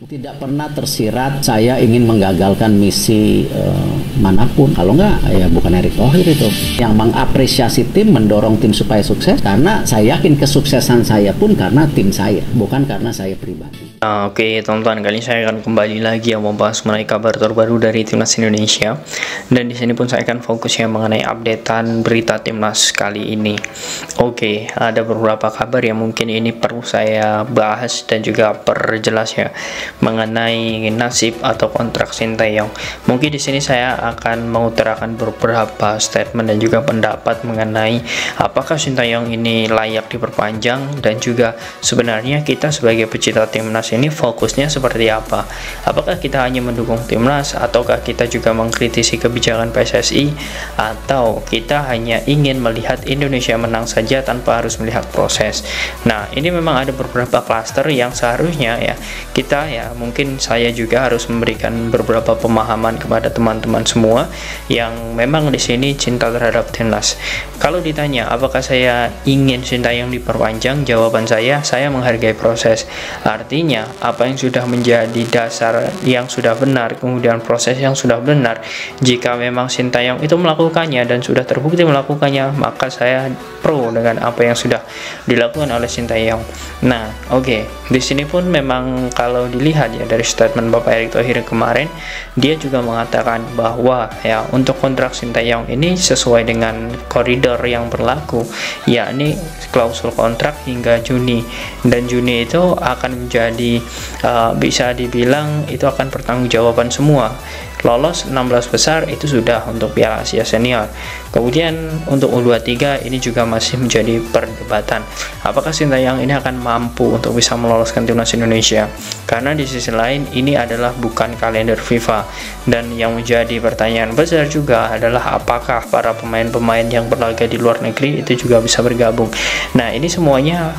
Tidak pernah tersirat saya ingin menggagalkan misi manapun. Kalau enggak, ya bukan Erick Thohir itu. Yang mengapresiasi tim, mendorong tim supaya sukses. Karena saya yakin kesuksesan saya pun karena tim saya, bukan karena saya pribadi. Oke teman-teman, kali ini saya akan kembali lagi yang membahas mengenai kabar terbaru dari Timnas Indonesia. Dan di sini pun saya akan fokusnya mengenai updatean berita Timnas kali ini. Oke, ada beberapa kabar yang mungkin ini perlu saya bahas dan juga perjelas ya, mengenai nasib atau kontrak Sinteyong. Mungkin di sini saya akan mengutarakan beberapa statement dan juga pendapat mengenai apakah Sinteyong ini layak diperpanjang, dan juga sebenarnya kita sebagai pecinta Timnas ini fokusnya seperti apa. Apakah kita hanya mendukung Timnas, ataukah kita juga mengkritisi kebijakan PSSI, atau kita hanya ingin melihat Indonesia menang saja tanpa harus melihat proses. Nah, ini memang ada beberapa klaster yang seharusnya ya kita ya, mungkin saya juga harus memberikan beberapa pemahaman kepada teman-teman semua yang memang di sini cinta terhadap Timnas. Kalau ditanya apakah saya ingin Sinteyong diperpanjang, jawaban saya menghargai proses. Artinya apa yang sudah menjadi dasar yang sudah benar, kemudian proses yang sudah benar, jika memang Sinteyong itu melakukannya dan sudah terbukti melakukannya, maka saya pro dengan apa yang sudah dilakukan oleh Sinteyong. Nah, oke, di sini pun memang kalau dilihat ya dari statement Bapak Erick Thohir kemarin, dia juga mengatakan bahwa ya untuk kontrak Sinteyong ini sesuai dengan koridor yang berlaku, yakni klausul kontrak hingga Juni, dan Juni itu akan menjadi bisa dibilang itu akan pertanggungjawaban semua. Lolos 16 besar itu sudah untuk Piala Asia Senior. Kemudian untuk U23 ini juga masih menjadi perdebatan. Apakah Sinteyong ini akan mampu untuk bisa meloloskan Timnas Indonesia? Karena di sisi lain ini adalah bukan kalender FIFA. Dan yang menjadi pertanyaan besar juga adalah apakah para pemain-pemain yang berlaga di luar negeri itu juga bisa bergabung. Nah, ini semuanya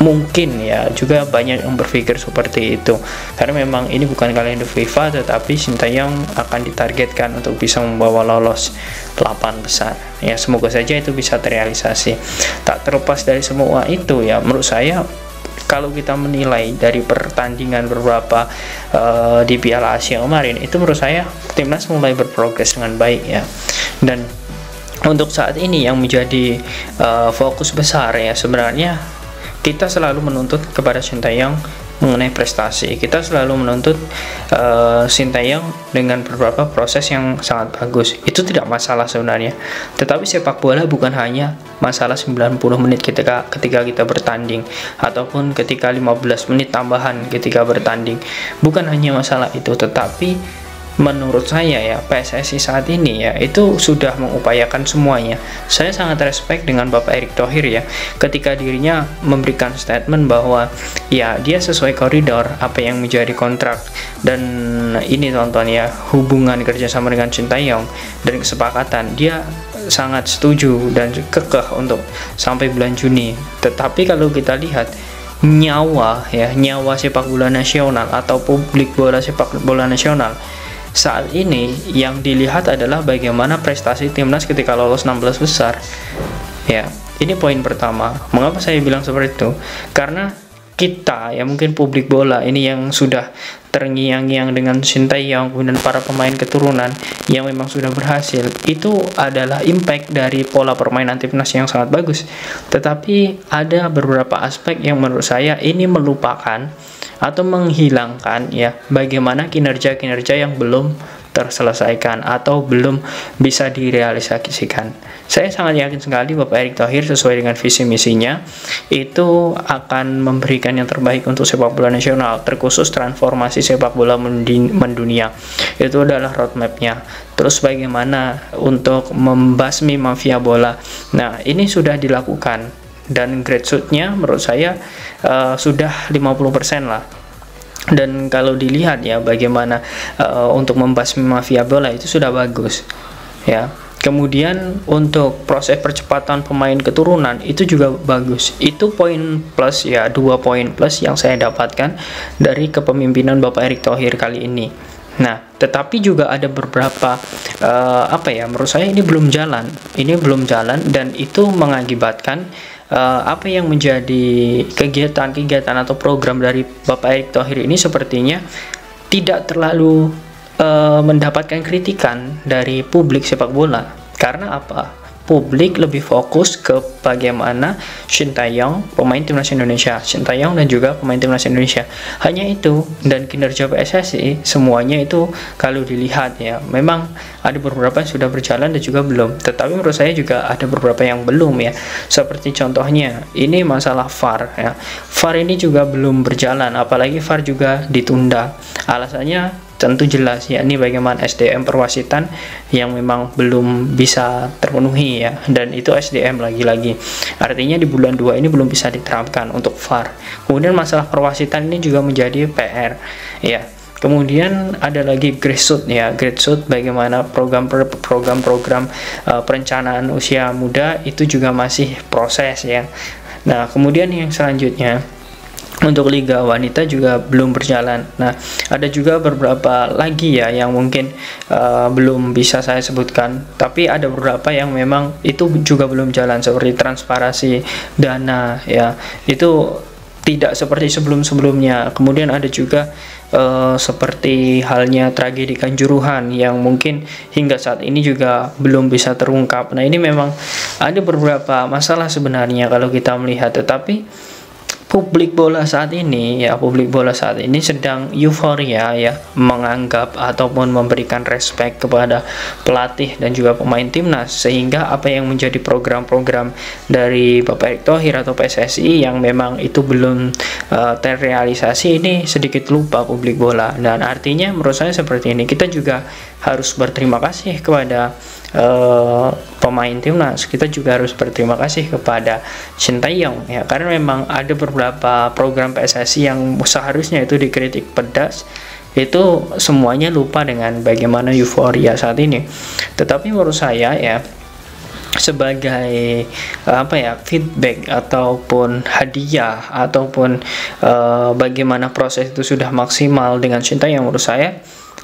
mungkin ya juga banyak yang berpikir seperti itu, karena memang ini bukan kalender FIFA, tetapi Sinteyong akan ditargetkan untuk bisa membawa lolos 8 besar ya. Semoga saja itu bisa terrealisasi. Tak terlepas dari semua itu ya, menurut saya kalau kita menilai dari pertandingan beberapa di Piala Asia kemarin, itu menurut saya Timnas mulai berprogres dengan baik ya. Dan untuk saat ini yang menjadi fokus besar ya, sebenarnya kita selalu menuntut kepada Sinteyong mengenai prestasi. Kita selalu menuntut Sinteyong dengan beberapa proses yang sangat bagus. Itu tidak masalah sebenarnya. Tetapi sepak bola bukan hanya masalah 90 menit ketika kita bertanding, ataupun ketika 15 menit tambahan ketika bertanding. Bukan hanya masalah itu, tetapi menurut saya ya, PSSI saat ini ya itu sudah mengupayakan semuanya. Saya sangat respect dengan Bapak Erick Thohir ya, ketika dirinya memberikan statement bahwa ya dia sesuai koridor apa yang menjadi kontrak. Dan ini tonton ya, hubungan kerjasama dengan Sinteyong dan kesepakatan, dia sangat setuju dan kekeh untuk sampai bulan Juni. Tetapi kalau kita lihat nyawa sepak bola nasional atau publik bola sepak bola nasional saat ini yang dilihat adalah bagaimana prestasi Timnas ketika lolos 16 besar ya. Ini poin pertama. Mengapa saya bilang seperti itu? Karena kita ya, mungkin publik bola ini yang sudah terngiang-ngiang dengan Sinteyong dan para pemain keturunan yang memang sudah berhasil, itu adalah impact dari pola permainan Timnas yang sangat bagus. Tetapi ada beberapa aspek yang menurut saya ini melupakan atau menghilangkan ya bagaimana kinerja-kinerja yang belum terselesaikan atau belum bisa direalisasikan. Saya sangat yakin sekali Bapak Erick Thohir sesuai dengan visi misinya itu akan memberikan yang terbaik untuk sepak bola nasional, terkhusus transformasi sepak bola mendunia. Itu adalah roadmapnya. Terus bagaimana untuk membasmi mafia bola. Nah, ini sudah dilakukan. Dan grassroots-nya menurut saya sudah 50% lah. Dan kalau dilihat ya bagaimana untuk membasmi mafia bola itu sudah bagus ya. Kemudian untuk proses percepatan pemain keturunan itu juga bagus. Itu poin plus ya, 2 poin plus yang saya dapatkan dari kepemimpinan Bapak Erick Thohir kali ini. Nah, tetapi juga ada beberapa menurut saya ini belum jalan dan itu mengakibatkan apa yang menjadi kegiatan-kegiatan atau program dari Bapak Erick Thohir ini sepertinya tidak terlalu mendapatkan kritikan dari publik sepak bola. Karena apa? Publik lebih fokus ke bagaimana Shin Tae-yong, pemain timnas Indonesia, Shin Tae-yong dan juga pemain timnas Indonesia. Hanya itu, dan kinerja PSSI semuanya itu kalau dilihat ya, memang ada beberapa yang sudah berjalan dan juga belum. Tetapi menurut saya juga ada beberapa yang belum ya. Seperti contohnya, ini masalah VAR ya. VAR ini juga belum berjalan, apalagi VAR juga ditunda. Alasannya tentu jelas, yakni bagaimana SDM perwasitan yang memang belum bisa terpenuhi ya, dan itu SDM lagi-lagi, artinya di bulan 2 ini belum bisa diterapkan untuk VAR. Kemudian masalah perwasitan ini juga menjadi PR ya. Kemudian ada lagi grassroots ya, grassroots bagaimana program-program perencanaan usia muda itu juga masih proses ya. Nah, kemudian yang selanjutnya untuk Liga Wanita juga belum berjalan. Nah, ada juga beberapa lagi ya yang mungkin belum bisa saya sebutkan, tapi ada beberapa yang memang itu juga belum jalan, seperti transparansi dana ya, itu tidak seperti sebelum-sebelumnya. Kemudian ada juga seperti halnya tragedi Kanjuruhan yang mungkin hingga saat ini juga belum bisa terungkap. Nah, ini memang ada beberapa masalah sebenarnya kalau kita melihat, tetapi publik bola saat ini sedang euforia ya, menganggap ataupun memberikan respect kepada pelatih dan juga pemain timnas, sehingga apa yang menjadi program-program dari Bapak Erick Thohir atau PSSI yang memang itu belum terrealisasi, ini sedikit lupa publik bola. Dan artinya menurut saya seperti ini, kita juga harus berterima kasih kepada pemain timnas, kita juga harus berterima kasih kepada Shin Tae-yong ya, karena memang ada beberapa program PSSI yang seharusnya itu dikritik pedas, itu semuanya lupa dengan bagaimana euforia saat ini. Tetapi menurut saya ya, sebagai feedback ataupun hadiah ataupun bagaimana proses itu sudah maksimal dengan Shin Tae-yong, menurut saya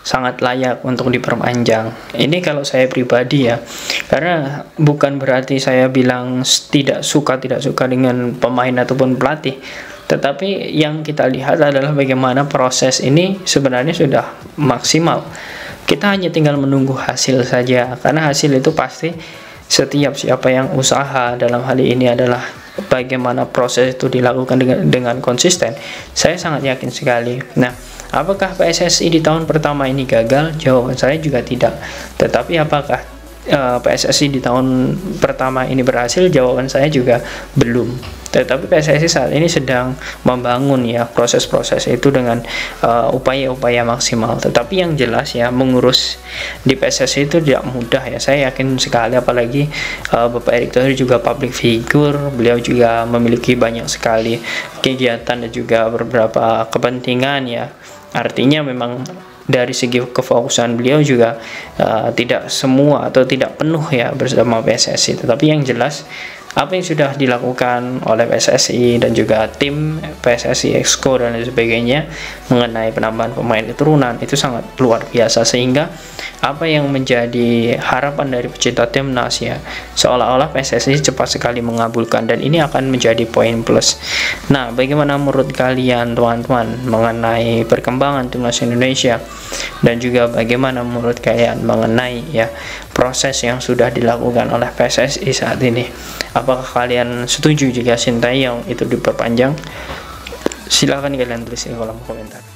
sangat layak untuk diperpanjang. Ini kalau saya pribadi ya, karena bukan berarti saya bilang tidak suka dengan pemain ataupun pelatih, tetapi yang kita lihat adalah bagaimana proses ini sebenarnya sudah maksimal. Kita hanya tinggal menunggu hasil saja, karena hasil itu pasti setiap siapa yang usaha, dalam hal ini adalah bagaimana proses itu dilakukan dengan konsisten, saya sangat yakin sekali. Nah, apakah PSSI di tahun pertama ini gagal? Jawaban saya juga tidak. Tetapi apakah PSSI di tahun pertama ini berhasil? Jawaban saya juga belum. Tetapi PSSI saat ini sedang membangun ya proses-proses itu dengan upaya-upaya maksimal. Tetapi yang jelas ya, mengurus di PSSI itu tidak mudah ya. Saya yakin sekali, apalagi Bapak Erick Thohir juga public figure, beliau juga memiliki banyak sekali kegiatan dan juga beberapa kepentingan ya. Artinya memang dari segi kefokusan beliau juga tidak semua atau tidak penuh ya bersama PSSI. Tetapi yang jelas, apa yang sudah dilakukan oleh PSSI dan juga tim PSSI Exco dan sebagainya mengenai penambahan pemain keturunan itu sangat luar biasa, sehingga apa yang menjadi harapan dari pecinta timnas ya, seolah-olah PSSI cepat sekali mengabulkan, dan ini akan menjadi poin plus. Nah, bagaimana menurut kalian teman-teman mengenai perkembangan timnas Indonesia, dan juga bagaimana menurut kalian mengenai ya proses yang sudah dilakukan oleh PSSI saat ini? Apakah kalian setuju jika Shin Tae-yong itu diperpanjang? Silahkan kalian tulis di kolom komentar.